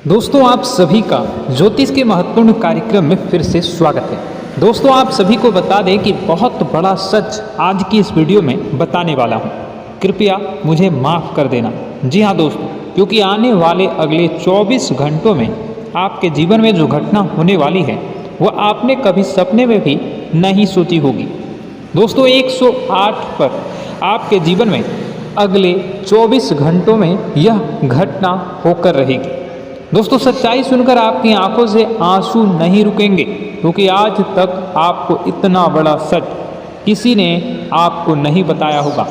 दोस्तों आप सभी का ज्योतिष के महत्वपूर्ण कार्यक्रम में फिर से स्वागत है। दोस्तों आप सभी को बता दें कि बहुत बड़ा सच आज की इस वीडियो में बताने वाला हूं। कृपया मुझे माफ़ कर देना। जी हाँ दोस्तों, क्योंकि आने वाले अगले 24 घंटों में आपके जीवन में जो घटना होने वाली है वह आपने कभी सपने में भी नहीं सोची होगी। दोस्तों 108 पर आपके जीवन में अगले 24 घंटों में यह घटना होकर रहेगी। दोस्तों सच्चाई सुनकर आपकी आंखों से आंसू नहीं रुकेंगे, क्योंकि आज तक आपको इतना बड़ा सच किसी ने आपको नहीं बताया होगा।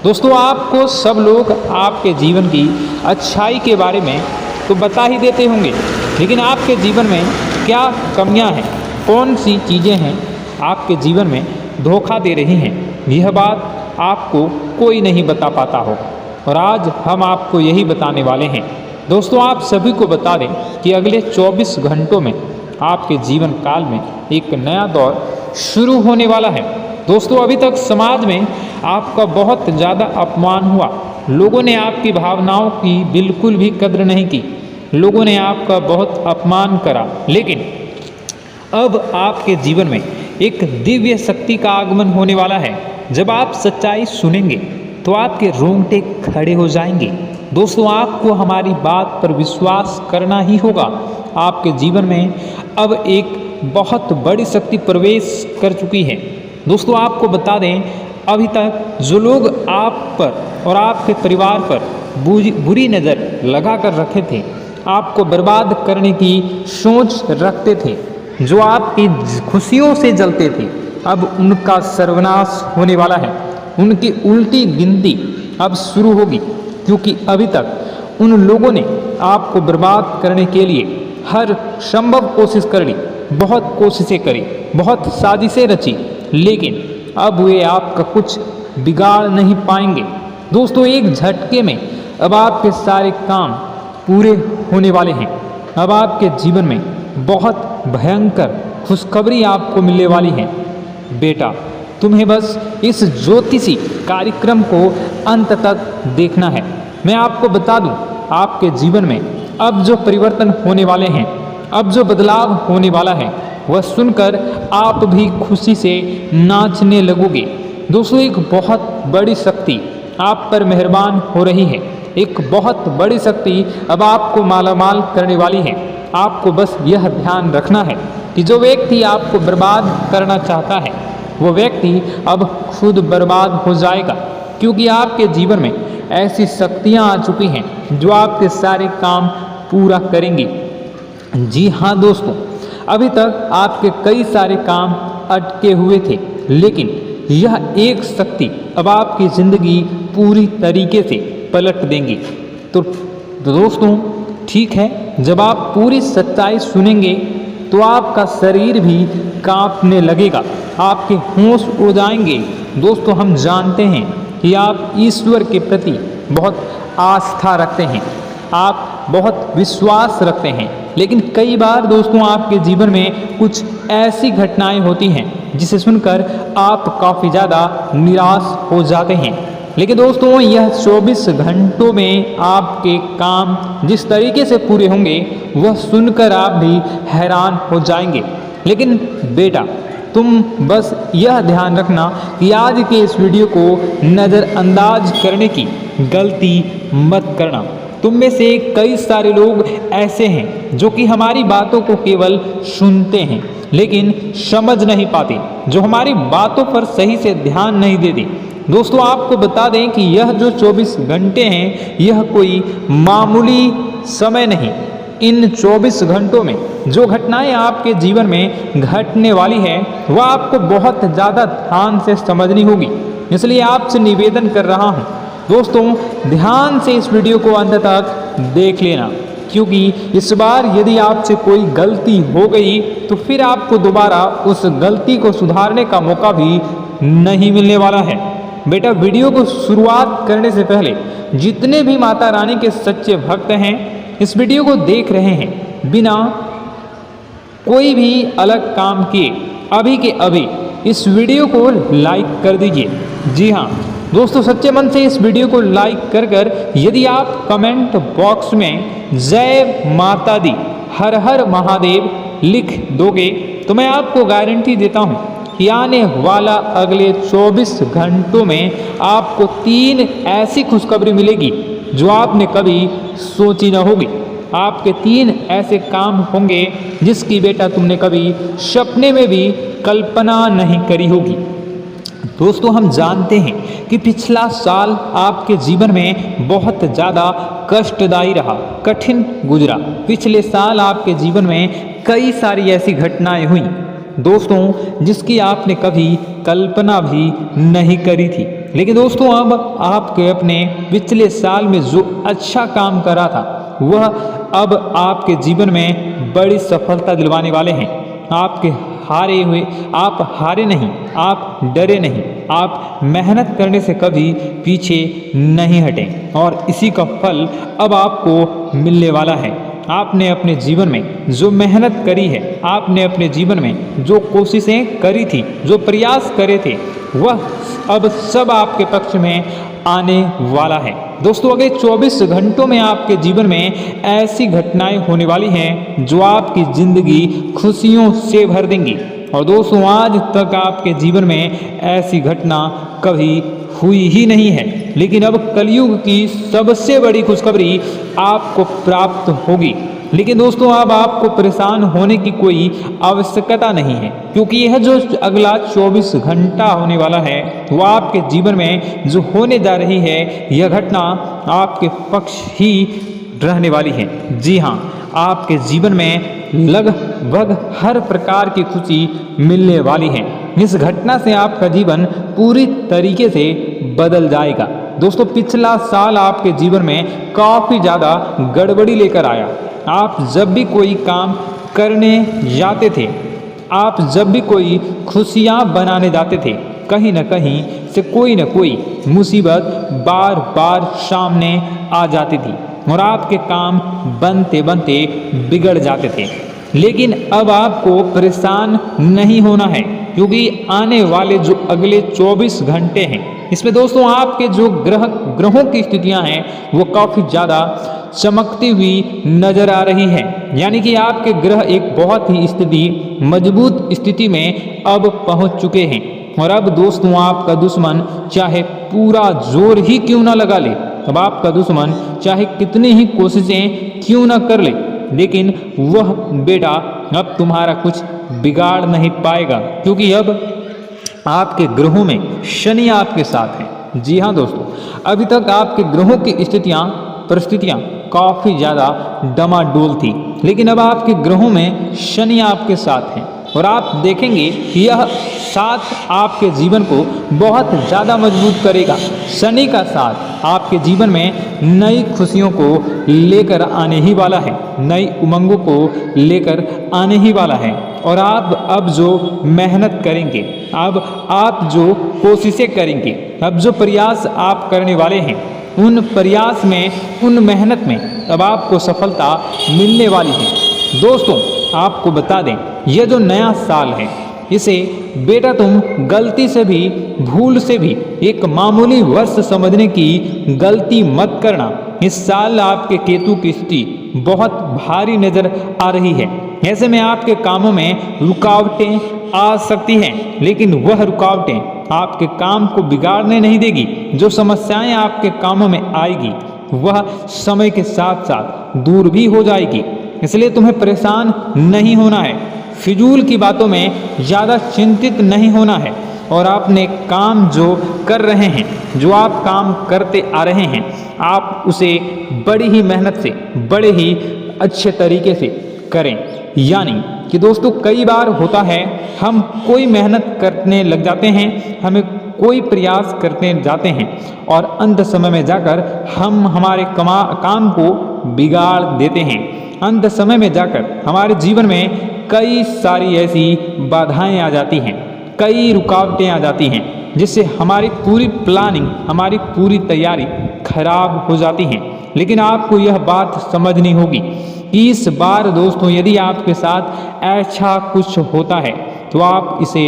दोस्तों आपको सब लोग आपके जीवन की अच्छाई के बारे में तो बता ही देते होंगे, लेकिन आपके जीवन में क्या कमियां हैं, कौन सी चीज़ें हैं आपके जीवन में धोखा दे रही हैं, यह बात आपको कोई नहीं बता पाता होगा। और आज हम आपको यही बताने वाले हैं। दोस्तों आप सभी को बता दें कि अगले 24 घंटों में आपके जीवन काल में एक नया दौर शुरू होने वाला है। दोस्तों अभी तक समाज में आपका बहुत ज़्यादा अपमान हुआ। लोगों ने आपकी भावनाओं की बिल्कुल भी कद्र नहीं की। लोगों ने आपका बहुत अपमान करा, लेकिन अब आपके जीवन में एक दिव्य शक्ति का आगमन होने वाला है। जब आप सच्चाई सुनेंगे तो आपके रोंगटे खड़े हो जाएंगे। दोस्तों आपको हमारी बात पर विश्वास करना ही होगा। आपके जीवन में अब एक बहुत बड़ी शक्ति प्रवेश कर चुकी है। दोस्तों आपको बता दें, अभी तक जो लोग आप पर और आपके परिवार पर बुरी नज़र लगा कर रखे थे, आपको बर्बाद करने की सोच रखते थे, जो आपकी खुशियों से जलते थे, अब उनका सर्वनाश होने वाला है। उनकी उल्टी गिनती अब शुरू होगी, क्योंकि अभी तक उन लोगों ने आपको बर्बाद करने के लिए हर संभव कोशिश कर ली, बहुत कोशिशें करी, बहुत साजिशें रची, लेकिन अब वे आपका कुछ बिगाड़ नहीं पाएंगे। दोस्तों एक झटके में अब आपके सारे काम पूरे होने वाले हैं। अब आपके जीवन में बहुत भयंकर खुशखबरी आपको मिलने वाली है। बेटा तुम्हें बस इस ज्योतिषी कार्यक्रम को अंत तक देखना है। मैं आपको बता दूं, आपके जीवन में अब जो परिवर्तन होने वाले हैं, अब जो बदलाव होने वाला है, वह सुनकर आप भी खुशी से नाचने लगोगे। दोस्तों एक बहुत बड़ी शक्ति आप पर मेहरबान हो रही है। एक बहुत बड़ी शक्ति अब आपको मालामाल करने वाली है। आपको बस यह ध्यान रखना है कि जो व्यक्ति आपको बर्बाद करना चाहता है, वो व्यक्ति अब खुद बर्बाद हो जाएगा, क्योंकि आपके जीवन में ऐसी शक्तियाँ आ चुकी हैं जो आपके सारे काम पूरा करेंगी। जी हाँ दोस्तों, अभी तक आपके कई सारे काम अटके हुए थे, लेकिन यह एक शक्ति अब आपकी ज़िंदगी पूरी तरीके से पलट देंगी। तो दोस्तों ठीक है, जब आप पूरी सच्चाई सुनेंगे तो आपका शरीर भी कांपने लगेगा, आपके होश उड़ जाएंगे। दोस्तों हम जानते हैं कि आप ईश्वर के प्रति बहुत आस्था रखते हैं, आप बहुत विश्वास रखते हैं, लेकिन कई बार दोस्तों आपके जीवन में कुछ ऐसी घटनाएं होती हैं जिसे सुनकर आप काफ़ी ज़्यादा निराश हो जाते हैं। लेकिन दोस्तों यह 24 घंटों में आपके काम जिस तरीके से पूरे होंगे वह सुनकर आप भी हैरान हो जाएंगे। लेकिन बेटा तुम बस यह ध्यान रखना कि आज के इस वीडियो को नज़रअंदाज करने की गलती मत करना। तुम में से कई सारे लोग ऐसे हैं जो कि हमारी बातों को केवल सुनते हैं लेकिन समझ नहीं पाते, जो हमारी बातों पर सही से ध्यान नहीं देते। दोस्तों आपको बता दें कि यह जो 24 घंटे हैं यह कोई मामूली समय नहीं। इन 24 घंटों में जो घटनाएं आपके जीवन में घटने वाली है वह आपको बहुत ज़्यादा ध्यान से समझनी होगी। इसलिए आपसे निवेदन कर रहा हूं, दोस्तों ध्यान से इस वीडियो को अंत तक देख लेना, क्योंकि इस बार यदि आपसे कोई गलती हो गई तो फिर आपको दोबारा उस गलती को सुधारने का मौका भी नहीं मिलने वाला है। बेटा वीडियो को शुरुआत करने से पहले जितने भी माता रानी के सच्चे भक्त हैं इस वीडियो को देख रहे हैं, बिना कोई भी अलग काम किए अभी के अभी इस वीडियो को लाइक कर दीजिए। जी हाँ दोस्तों सच्चे मन से इस वीडियो को लाइक कर यदि आप कमेंट बॉक्स में जय माता दी हर हर महादेव लिख दोगे तो मैं आपको गारंटी देता हूँ कि आने वाला अगले 24 घंटों में आपको 3 ऐसी खुशखबरी मिलेगी जो आपने कभी सोची न होगी। आपके 3 ऐसे काम होंगे जिसकी बेटा तुमने कभी सपने में भी कल्पना नहीं करी होगी। दोस्तों हम जानते हैं कि पिछला साल आपके जीवन में बहुत ज़्यादा कष्टदायी रहा, कठिन गुजरा। पिछले साल आपके जीवन में कई सारी ऐसी घटनाएं हुई दोस्तों जिसकी आपने कभी कल्पना भी नहीं करी थी। लेकिन दोस्तों अब आपके अपने पिछले साल में जो अच्छा काम करा था वह अब आपके जीवन में बड़ी सफलता दिलवाने वाले हैं। आपके हारे हुए, आप हारे नहीं, आप डरे नहीं, आप मेहनत करने से कभी पीछे नहीं हटे और इसी का फल अब आपको मिलने वाला है। आपने अपने जीवन में जो मेहनत करी है, आपने अपने जीवन में जो कोशिशें करी थी, जो प्रयास करे थे, वह अब सब आपके पक्ष में आने वाला है। दोस्तों अगले 24 घंटों में आपके जीवन में ऐसी घटनाएं होने वाली हैं जो आपकी ज़िंदगी खुशियों से भर देंगी। और दोस्तों आज तक आपके जीवन में ऐसी घटना कभी हुई ही नहीं है, लेकिन अब कलयुग की सबसे बड़ी खुशखबरी आपको प्राप्त होगी। लेकिन दोस्तों अब आपको परेशान होने की कोई आवश्यकता नहीं है, क्योंकि यह जो अगला 24 घंटा होने वाला है वो आपके जीवन में जो होने जा रही है यह घटना आपके पक्ष ही रहने वाली है। जी हाँ, आपके जीवन में लगभग हर प्रकार की खुशी मिलने वाली है। इस घटना से आपका जीवन पूरी तरीके से बदल जाएगा। दोस्तों पिछला साल आपके जीवन में काफ़ी ज़्यादा गड़बड़ी लेकर आया। आप जब भी कोई काम करने जाते थे, आप जब भी कोई खुशियाँ बनाने जाते थे, कहीं न कहीं से कोई न कोई मुसीबत बार बार सामने आ जाती थी और आपके काम बनते बनते बिगड़ जाते थे। लेकिन अब आपको परेशान नहीं होना है, क्योंकि आने वाले जो अगले 24 घंटे हैं इसमें दोस्तों आपके जो ग्रहों की स्थितियां हैं वो काफ़ी ज़्यादा चमकती हुई नजर आ रही है। यानी कि आपके ग्रह एक बहुत ही मजबूत स्थिति में अब पहुंच चुके हैं। और अब दोस्तों आपका दुश्मन चाहे पूरा जोर ही क्यों ना लगा ले, अब आपका दुश्मन चाहे कितनी ही कोशिशें क्यों ना कर ले, लेकिन वह बेटा अब तुम्हारा कुछ बिगाड़ नहीं पाएगा, क्योंकि अब आपके ग्रहों में शनि आपके साथ है। जी हाँ दोस्तों, अभी तक आपके ग्रहों की परिस्थितियाँ काफ़ी ज़्यादा डमाडोल थी, लेकिन अब आपके ग्रहों में शनि आपके साथ हैं और आप देखेंगे कि यह साथ आपके जीवन को बहुत ज़्यादा मजबूत करेगा। शनि का साथ आपके जीवन में नई खुशियों को लेकर आने ही वाला है, नई उमंगों को लेकर आने ही वाला है। और आप अब जो मेहनत करेंगे, अब आप जो कोशिशें करेंगे, अब जो प्रयास आप करने वाले हैं, उन प्रयास में, उन मेहनत में अब आपको सफलता मिलने वाली है। दोस्तों आपको बता दें, यह जो नया साल है इसे बेटा तुम गलती से भी, भूल से भी एक मामूली वर्ष समझने की गलती मत करना। इस साल आपके केतु की स्थिति बहुत भारी नजर आ रही है। ऐसे में आपके कामों में रुकावटें आ सकती हैं, लेकिन वह रुकावटें आपके काम को बिगाड़ने नहीं देगी। जो समस्याएं आपके कामों में आएगी वह समय के साथ साथ दूर भी हो जाएगी। इसलिए तुम्हें परेशान नहीं होना है, फिजूल की बातों में ज़्यादा चिंतित नहीं होना है और अपने काम जो कर रहे हैं, जो आप काम करते आ रहे हैं, आप उसे बड़ी ही मेहनत से, बड़े ही अच्छे तरीके से करें। यानी कि दोस्तों कई बार होता है हम कोई मेहनत करने लग जाते हैं, हमें कोई प्रयास करते जाते हैं और अंत समय में जाकर हम हमारे काम को बिगाड़ देते हैं। अंत समय में जाकर हमारे जीवन में कई सारी ऐसी बाधाएं आ जाती हैं, कई रुकावटें आ जाती हैं, जिससे हमारी पूरी प्लानिंग, हमारी पूरी तैयारी खराब हो जाती हैं। लेकिन आपको यह बात समझनी होगी कि इस बार दोस्तों यदि आपके साथ ऐसा कुछ होता है तो आप इसे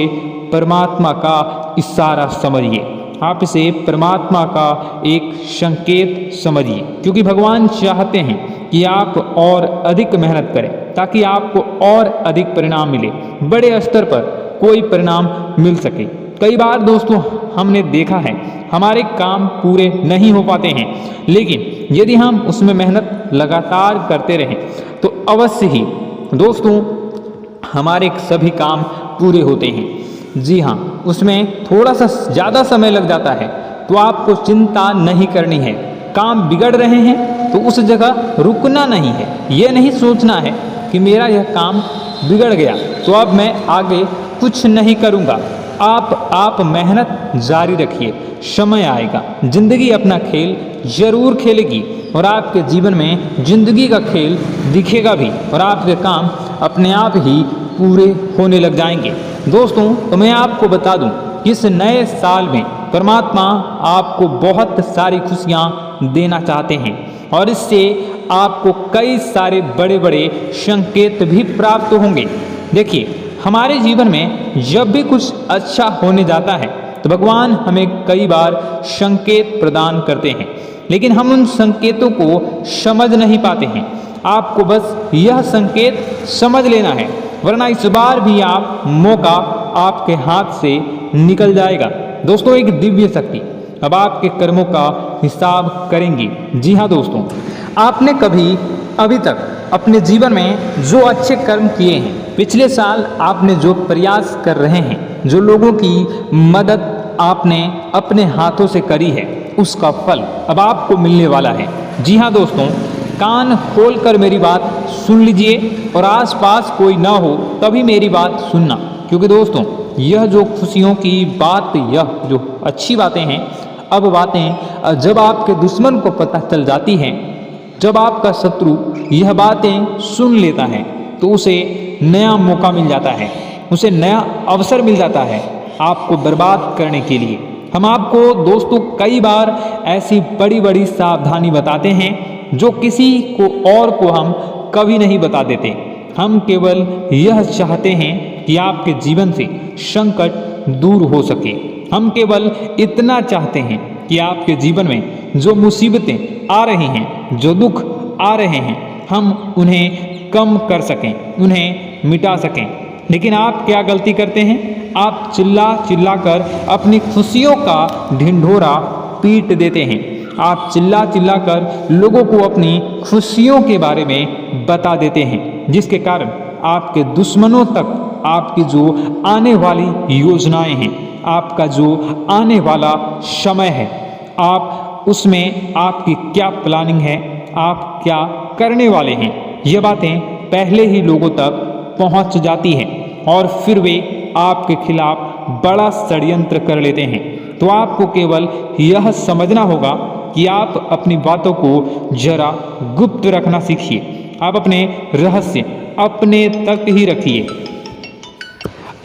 परमात्मा का इशारा समझिए। आप इसे परमात्मा का एक संकेत समझिए, क्योंकि भगवान चाहते हैं कि आप और अधिक मेहनत करें ताकि आपको और अधिक परिणाम मिले, बड़े स्तर पर कोई परिणाम मिल सके। कई बार दोस्तों हमने देखा है हमारे काम पूरे नहीं हो पाते हैं, लेकिन यदि हम उसमें मेहनत लगातार करते रहें तो अवश्य ही दोस्तों हमारे सभी काम पूरे होते हैं। जी हाँ, उसमें थोड़ा सा ज़्यादा समय लग जाता है तो आपको चिंता नहीं करनी है। काम बिगड़ रहे हैं तो उस जगह रुकना नहीं है, ये नहीं सोचना है कि मेरा यह काम बिगड़ गया तो अब मैं आगे कुछ नहीं करूँगा। आप मेहनत जारी रखिए, समय आएगा, जिंदगी अपना खेल जरूर खेलेगी और आपके जीवन में जिंदगी का खेल दिखेगा भी और आपके काम अपने आप ही पूरे होने लग जाएंगे। दोस्तों तो मैं आपको बता दूं कि इस नए साल में परमात्मा आपको बहुत सारी खुशियां देना चाहते हैं और इससे आपको कई सारे बड़े बड़े संकेत भी प्राप्त होंगे। देखिए, हमारे जीवन में जब भी कुछ अच्छा होने जाता है तो भगवान हमें कई बार संकेत प्रदान करते हैं, लेकिन हम उन संकेतों को समझ नहीं पाते हैं। आपको बस यह संकेत समझ लेना है, वरना इस बार भी आप मौका आपके हाथ से निकल जाएगा। दोस्तों, एक दिव्य शक्ति अब आपके कर्मों का हिसाब करेंगी। जी हाँ दोस्तों, आपने कभी अभी तक अपने जीवन में जो अच्छे कर्म किए हैं, पिछले साल आपने जो प्रयास कर रहे हैं, जो लोगों की मदद आपने अपने हाथों से करी है, उसका फल अब आपको मिलने वाला है। जी हाँ दोस्तों, कान खोलकर मेरी बात सुन लीजिए और आसपास कोई ना हो तभी मेरी बात सुनना, क्योंकि दोस्तों यह जो खुशियों की बात, यह जो अच्छी बातें हैं, अब बातें जब आपके दुश्मन को पता चल जाती हैं, जब आपका शत्रु यह बातें सुन लेता है तो उसे नया मौका मिल जाता है, उसे नया अवसर मिल जाता है आपको बर्बाद करने के लिए। हम आपको दोस्तों कई बार ऐसी बड़ी बड़ी सावधानी बताते हैं जो किसी को और को हम कभी नहीं बता देते। हम केवल यह चाहते हैं कि आपके जीवन से संकट दूर हो सके। हम केवल इतना चाहते हैं कि आपके जीवन में जो मुसीबतें आ रही हैं, जो दुख आ रहे हैं, हम उन्हें कम कर सकें, उन्हें मिटा सकें। लेकिन आप क्या गलती करते हैं? आप चिल्ला चिल्ला कर अपनी खुशियों का ढिंढोरा पीट देते हैं। आप चिल्ला चिल्ला कर लोगों को अपनी खुशियों के बारे में बता देते हैं, जिसके कारण आपके दुश्मनों तक आपकी जो आने वाली योजनाएं हैं, आपका जो आने वाला समय है, आप उसमें आपकी क्या प्लानिंग है, आप क्या करने वाले हैं, ये बातें पहले ही लोगों तक पहुंच जाती हैं और फिर वे आपके खिलाफ बड़ा षड्यंत्र कर लेते हैं। तो आपको केवल यह समझना होगा कि आप अपनी बातों को जरा गुप्त रखना सीखिए। आप अपने रहस्य अपने तक ही रखिए।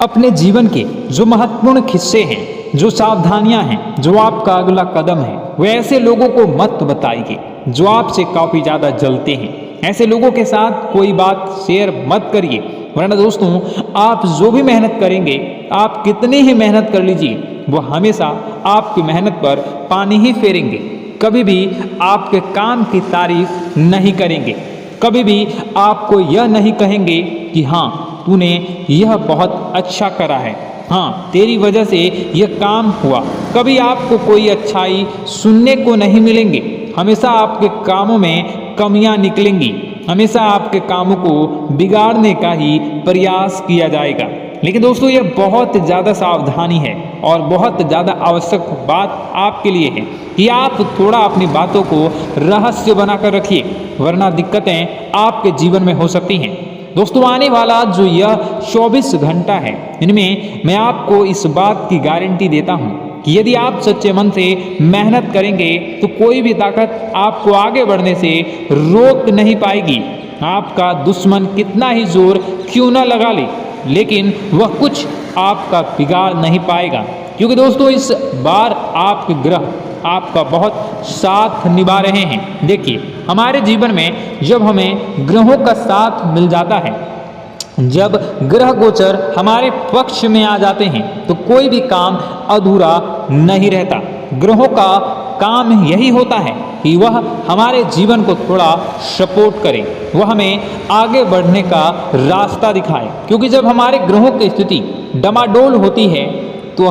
अपने जीवन के जो महत्वपूर्ण किस्से हैं, जो सावधानियां हैं, जो आपका अगला कदम है, वो ऐसे लोगों को मत बताइए जो आपसे काफ़ी ज़्यादा जलते हैं। ऐसे लोगों के साथ कोई बात शेयर मत करिए, वरना दोस्तों आप जो भी मेहनत करेंगे, आप कितनी ही मेहनत कर लीजिए, वो हमेशा आपकी मेहनत पर पानी ही फेरेंगे। कभी भी आपके काम की तारीफ नहीं करेंगे, कभी भी आपको यह नहीं कहेंगे कि हाँ तूने यह बहुत अच्छा करा है, हाँ तेरी वजह से यह काम हुआ। कभी आपको कोई अच्छाई सुनने को नहीं मिलेंगे। हमेशा आपके कामों में कमियां निकलेंगी, हमेशा आपके कामों को बिगाड़ने का ही प्रयास किया जाएगा। लेकिन दोस्तों यह बहुत ज़्यादा सावधानी है और बहुत ज़्यादा आवश्यक बात आपके लिए है कि आप थोड़ा अपनी बातों को रहस्य बनाकर रखिए, वरना दिक्कतें आपके जीवन में हो सकती हैं। दोस्तों आने वाला जो यह 24 घंटा है, इनमें मैं आपको इस बात की गारंटी देता हूँ कि यदि आप सच्चे मन से मेहनत करेंगे तो कोई भी ताकत आपको आगे बढ़ने से रोक नहीं पाएगी। आपका दुश्मन कितना ही जोर क्यों न लगा ले, लेकिन वह कुछ आपका बिगाड़ नहीं पाएगा, क्योंकि दोस्तों इस बार आपके ग्रह आपका बहुत साथ निभा रहे हैं। देखिए, हमारे जीवन में जब हमें ग्रहों का साथ मिल जाता है, जब ग्रह गोचर हमारे पक्ष में आ जाते हैं, तो कोई भी काम अधूरा नहीं रहता। ग्रहों का काम यही होता है कि वह हमारे जीवन को थोड़ा सपोर्ट करे, वह हमें आगे बढ़ने का रास्ता दिखाए। क्योंकि जब हमारे ग्रहों की स्थिति डमाडोल होती है तो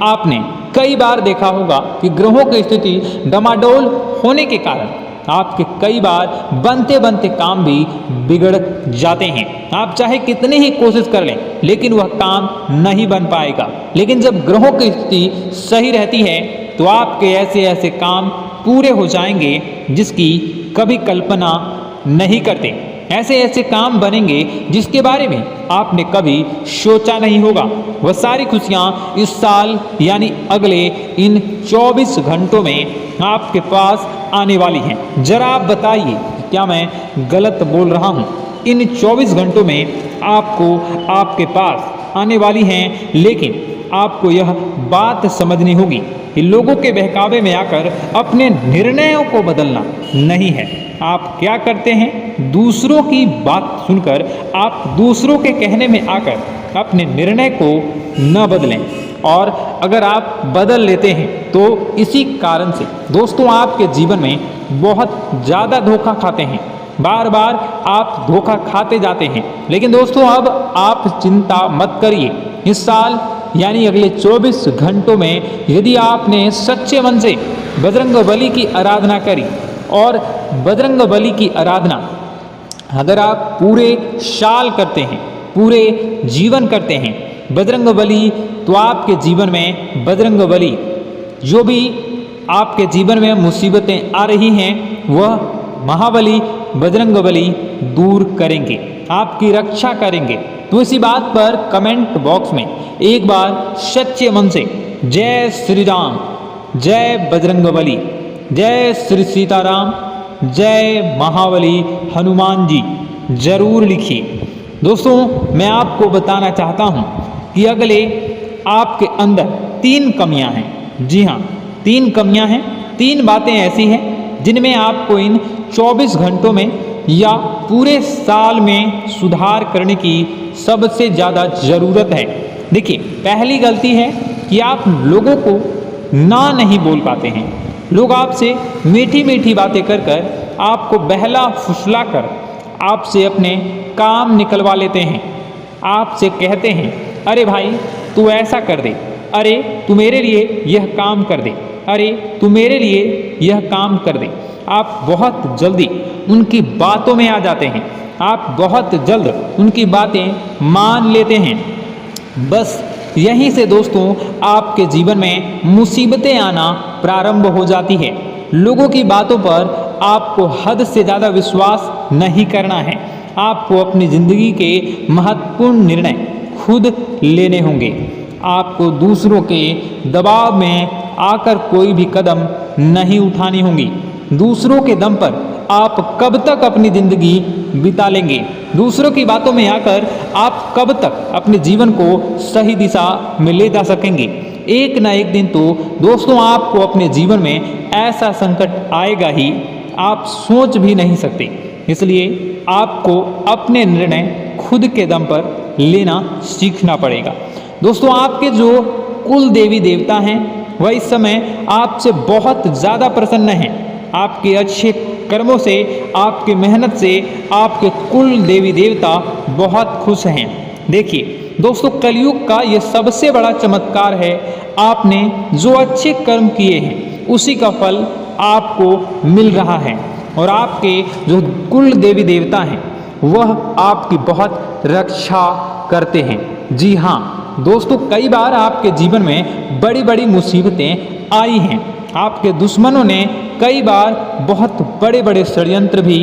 आपने कई बार देखा होगा कि ग्रहों की स्थिति डमाडोल होने के कारण आपके कई बार बनते बनते काम भी बिगड़ जाते हैं। आप चाहे कितनी ही कोशिश कर लें लेकिन वह काम नहीं बन पाएगा। लेकिन जब ग्रहों की स्थिति सही रहती है तो आपके ऐसे ऐसे काम पूरे हो जाएंगे जिसकी कभी कल्पना नहीं करते। ऐसे ऐसे काम बनेंगे जिसके बारे में आपने कभी सोचा नहीं होगा। वह सारी खुशियाँ इस साल यानी अगले इन 24 घंटों में आपके पास आने वाली हैं। जरा आप बताइए क्या मैं गलत बोल रहा हूँ? इन 24 घंटों में आपको आपके पास आने वाली हैं, लेकिन आपको यह बात समझनी होगी कि लोगों के बहकावे में आकर अपने निर्णयों को बदलना नहीं है। आप क्या करते हैं? दूसरों की बात सुनकर आप दूसरों के कहने में आकर अपने निर्णय को न बदलें, और अगर आप बदल लेते हैं तो इसी कारण से दोस्तों आपके जीवन में बहुत ज़्यादा धोखा खाते हैं। बार बार आप धोखा खाते जाते हैं। लेकिन दोस्तों अब आप चिंता मत करिए। इस साल यानी अगले 24 घंटों में यदि आपने सच्चे मन से बजरंगबली की आराधना करी, और बजरंगबली की आराधना अगर आप पूरे साल करते हैं, पूरे जीवन करते हैं बजरंगबली, तो आपके जीवन में बजरंगबली जो भी आपके जीवन में मुसीबतें आ रही हैं वह महाबली बजरंगबली दूर करेंगे, आपकी रक्षा करेंगे। तो इसी बात पर कमेंट बॉक्स में एक बार सच्चे मन से जय श्री राम, जय बजरंगबली, जय श्री सीताराम, जय महाबली हनुमान जी जरूर लिखिए। दोस्तों मैं आपको बताना चाहता हूँ कि अगले आपके अंदर 3 कमियां हैं। जी हाँ, 3 कमियां हैं। 3 बातें ऐसी हैं जिनमें आपको इन 24 घंटों में या पूरे साल में सुधार करने की सबसे ज़्यादा ज़रूरत है। देखिए, पहली गलती है कि आप लोगों को ना नहीं बोल पाते हैं। लोग आपसे मीठी मीठी बातें कर कर आपको बहला फुसला कर आपसे अपने काम निकलवा लेते हैं। आपसे कहते हैं अरे भाई तू ऐसा कर दे, अरे तू मेरे लिए यह काम कर दे, अरे तू मेरे लिए यह काम कर दे। आप बहुत जल्दी उनकी बातों में आ जाते हैं, आप बहुत जल्द उनकी बातें मान लेते हैं। बस यहीं से दोस्तों आपके जीवन में मुसीबतें आना प्रारंभ हो जाती है। लोगों की बातों पर आपको हद से ज़्यादा विश्वास नहीं करना है। आपको अपनी ज़िंदगी के महत्वपूर्ण निर्णय खुद लेने होंगे। आपको दूसरों के दबाव में आकर कोई भी कदम नहीं उठानी होंगी। दूसरों के दम पर आप कब तक अपनी ज़िंदगी बिता लेंगे? दूसरों की बातों में आकर आप कब तक अपने जीवन को सही दिशा में ले जा सकेंगे? एक ना एक दिन तो दोस्तों आपको अपने जीवन में ऐसा संकट आएगा ही, आप सोच भी नहीं सकते। इसलिए आपको अपने निर्णय खुद के दम पर लेना सीखना पड़ेगा। दोस्तों आपके जो कुल देवी देवता हैं वह इस समय आपसे बहुत ज़्यादा प्रसन्न हैं। आपके अच्छे कर्मों से, आपकी मेहनत से आपके कुल देवी देवता बहुत खुश हैं। देखिए दोस्तों, कलयुग का ये सबसे बड़ा चमत्कार है। आपने जो अच्छे कर्म किए हैं उसी का फल आपको मिल रहा है, और आपके जो कुल देवी देवता हैं वह आपकी बहुत रक्षा करते हैं। जी हाँ दोस्तों, कई बार आपके जीवन में बड़ी बड़ी मुसीबतें आई हैं। आपके दुश्मनों ने कई बार बहुत बड़े बड़े षड्यंत्र भी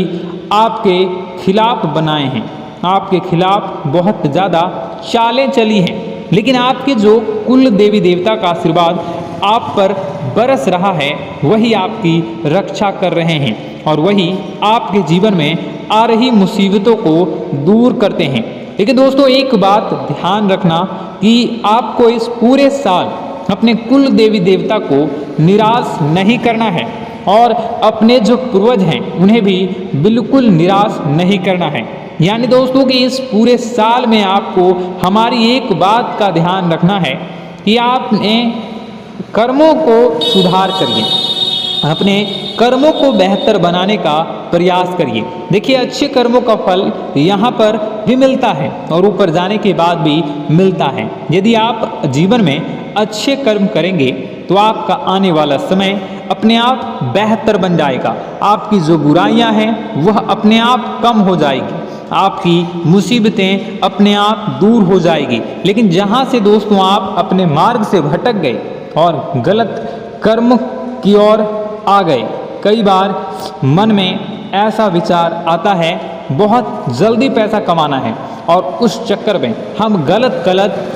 आपके खिलाफ बनाए हैं, आपके खिलाफ बहुत ज़्यादा चालें चली हैं। लेकिन आपके जो कुल देवी देवता का आशीर्वाद आप पर बरस रहा है वही आपकी रक्षा कर रहे हैं, और वही आपके जीवन में आ रही मुसीबतों को दूर करते हैं। लेकिन दोस्तों एक बात ध्यान रखना कि आपको इस पूरे साल अपने कुल देवी देवता को निराश नहीं करना है, और अपने जो पूर्वज हैं उन्हें भी बिल्कुल निराश नहीं करना है। यानी दोस्तों कि इस पूरे साल में आपको हमारी एक बात का ध्यान रखना है कि आपने कर्मों को सुधार करिए, अपने कर्मों को बेहतर बनाने का प्रयास करिए। देखिए, अच्छे कर्मों का फल यहाँ पर भी मिलता है और ऊपर जाने के बाद भी मिलता है। यदि आप जीवन में अच्छे कर्म करेंगे तो आपका आने वाला समय अपने आप बेहतर बन जाएगा। आपकी जो बुराइयां हैं वह अपने आप कम हो जाएगी, आपकी मुसीबतें अपने आप दूर हो जाएगी। लेकिन जहाँ से दोस्तों आप अपने मार्ग से भटक गए और गलत कर्म की ओर आ गए, कई बार मन में ऐसा विचार आता है बहुत जल्दी पैसा कमाना है और उस चक्कर में हम गलत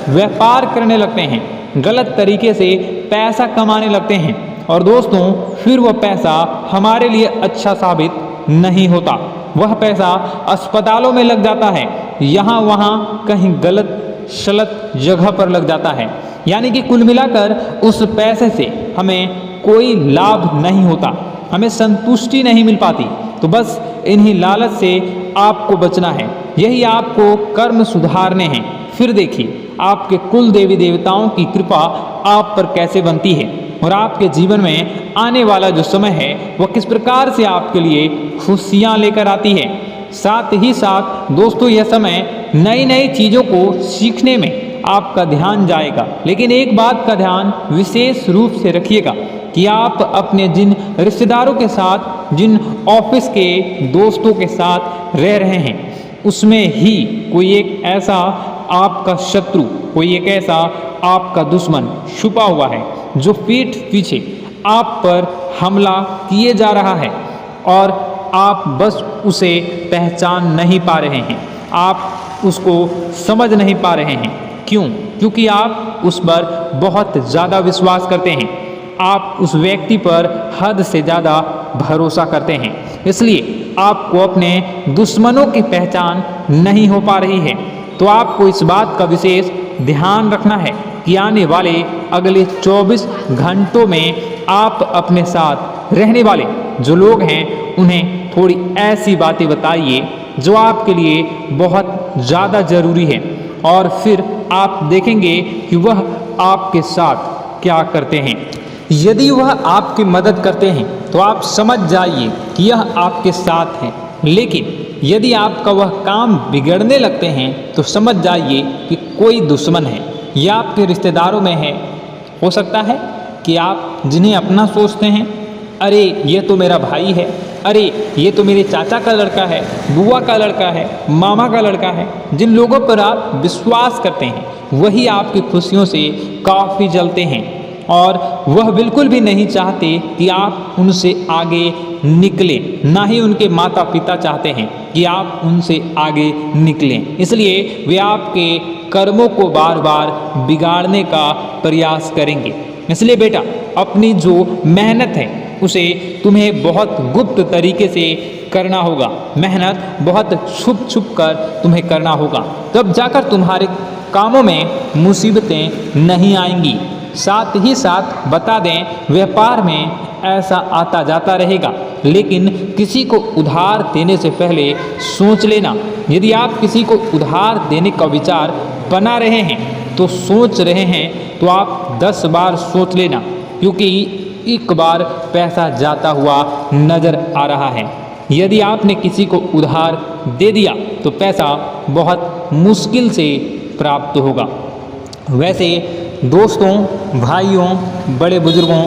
व्यापार करने लगते हैं, गलत तरीके से पैसा कमाने लगते हैं और दोस्तों फिर वह पैसा हमारे लिए अच्छा साबित नहीं होता। वह पैसा अस्पतालों में लग जाता है, यहाँ वहाँ कहीं गलत शलत जगह पर लग जाता है। यानी कि कुल मिलाकर उस पैसे से हमें कोई लाभ नहीं होता, हमें संतुष्टि नहीं मिल पाती। तो बस इन्हीं लालच से आपको बचना है, यही आपको कर्म सुधारने हैं। फिर देखिए आपके कुल देवी देवताओं की कृपा आप पर कैसे बनती है और आपके जीवन में आने वाला जो समय है वह किस प्रकार से आपके लिए खुशियाँ लेकर आती है। साथ ही साथ दोस्तों यह समय नई नई चीज़ों को सीखने में आपका ध्यान जाएगा। लेकिन एक बात का ध्यान विशेष रूप से रखिएगा कि आप अपने जिन रिश्तेदारों के साथ, जिन ऑफिस के दोस्तों के साथ रह रहे हैं, उसमें ही कोई एक ऐसा आपका शत्रु, कोई एक ऐसा आपका दुश्मन छुपा हुआ है जो पीठ पीछे आप पर हमला किए जा रहा है और आप बस उसे पहचान नहीं पा रहे हैं, आप उसको समझ नहीं पा रहे हैं। क्यों? क्योंकि आप उस पर बहुत ज़्यादा विश्वास करते हैं, आप उस व्यक्ति पर हद से ज़्यादा भरोसा करते हैं, इसलिए आपको अपने दुश्मनों की पहचान नहीं हो पा रही है। तो आपको इस बात का विशेष ध्यान रखना है कि आने वाले अगले 24 घंटों में आप अपने साथ रहने वाले जो लोग हैं उन्हें थोड़ी ऐसी बातें बताइए जो आपके लिए बहुत ज़्यादा ज़रूरी है और फिर आप देखेंगे कि वह आपके साथ क्या करते हैं। यदि वह आपकी मदद करते हैं तो आप समझ जाइए कि यह आपके साथ हैं, लेकिन यदि आपका वह काम बिगड़ने लगते हैं तो समझ जाइए कि कोई दुश्मन है या आपके रिश्तेदारों में है। हो सकता है कि आप जिन्हें अपना सोचते हैं, अरे ये तो मेरा भाई है, अरे ये तो मेरे चाचा का लड़का है, बुआ का लड़का है, मामा का लड़का है, जिन लोगों पर आप विश्वास करते हैं वही आपकी खुशियों से काफ़ी जलते हैं और वह बिल्कुल भी नहीं चाहते कि आप उनसे आगे निकलें, ना ही उनके माता पिता चाहते हैं कि आप उनसे आगे निकलें। इसलिए वे आपके कर्मों को बार बार बिगाड़ने का प्रयास करेंगे। इसलिए बेटा, अपनी जो मेहनत है उसे तुम्हें बहुत गुप्त तरीके से करना होगा, मेहनत बहुत छुप छुप कर तुम्हें करना होगा, तब जाकर तुम्हारे कामों में मुसीबतें नहीं आएंगी। साथ ही साथ बता दें, व्यापार में ऐसा आता जाता रहेगा, लेकिन किसी को उधार देने से पहले सोच लेना। यदि आप किसी को उधार देने का विचार बना रहे हैं तो सोच रहे हैं तो आप 10 बार सोच लेना, क्योंकि एक बार पैसा जाता हुआ नज़र आ रहा है। यदि आपने किसी को उधार दे दिया तो पैसा बहुत मुश्किल से प्राप्त होगा। वैसे दोस्तों, भाइयों, बड़े बुजुर्गों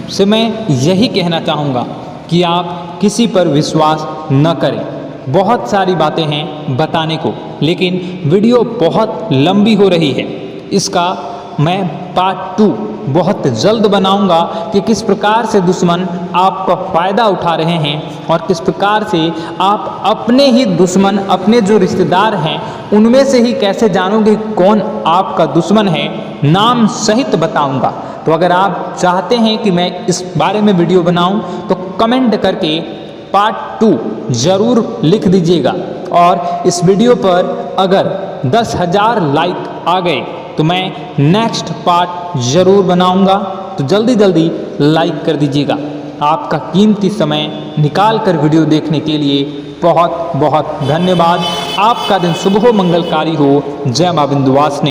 से मैं यही कहना चाहूँगा कि आप किसी पर विश्वास न करें। बहुत सारी बातें हैं बताने को, लेकिन वीडियो बहुत लंबी हो रही है। इसका मैं पार्ट 2 बहुत जल्द बनाऊंगा कि किस प्रकार से दुश्मन आपका फ़ायदा उठा रहे हैं और किस प्रकार से आप अपने ही दुश्मन, अपने जो रिश्तेदार हैं उनमें से ही कैसे जानोगे कौन आपका दुश्मन है, नाम सहित बताऊंगा। तो अगर आप चाहते हैं कि मैं इस बारे में वीडियो बनाऊं तो कमेंट करके पार्ट 2 ज़रूर लिख दीजिएगा। और इस वीडियो पर अगर 10,000 लाइक आ गए तो मैं नेक्स्ट पार्ट ज़रूर बनाऊंगा। तो जल्दी लाइक कर दीजिएगा। आपका कीमती समय निकाल कर वीडियो देखने के लिए बहुत बहुत धन्यवाद। आपका दिन शुभ हो, मंगलकारी हो। जय मां विंध्यवासिनी।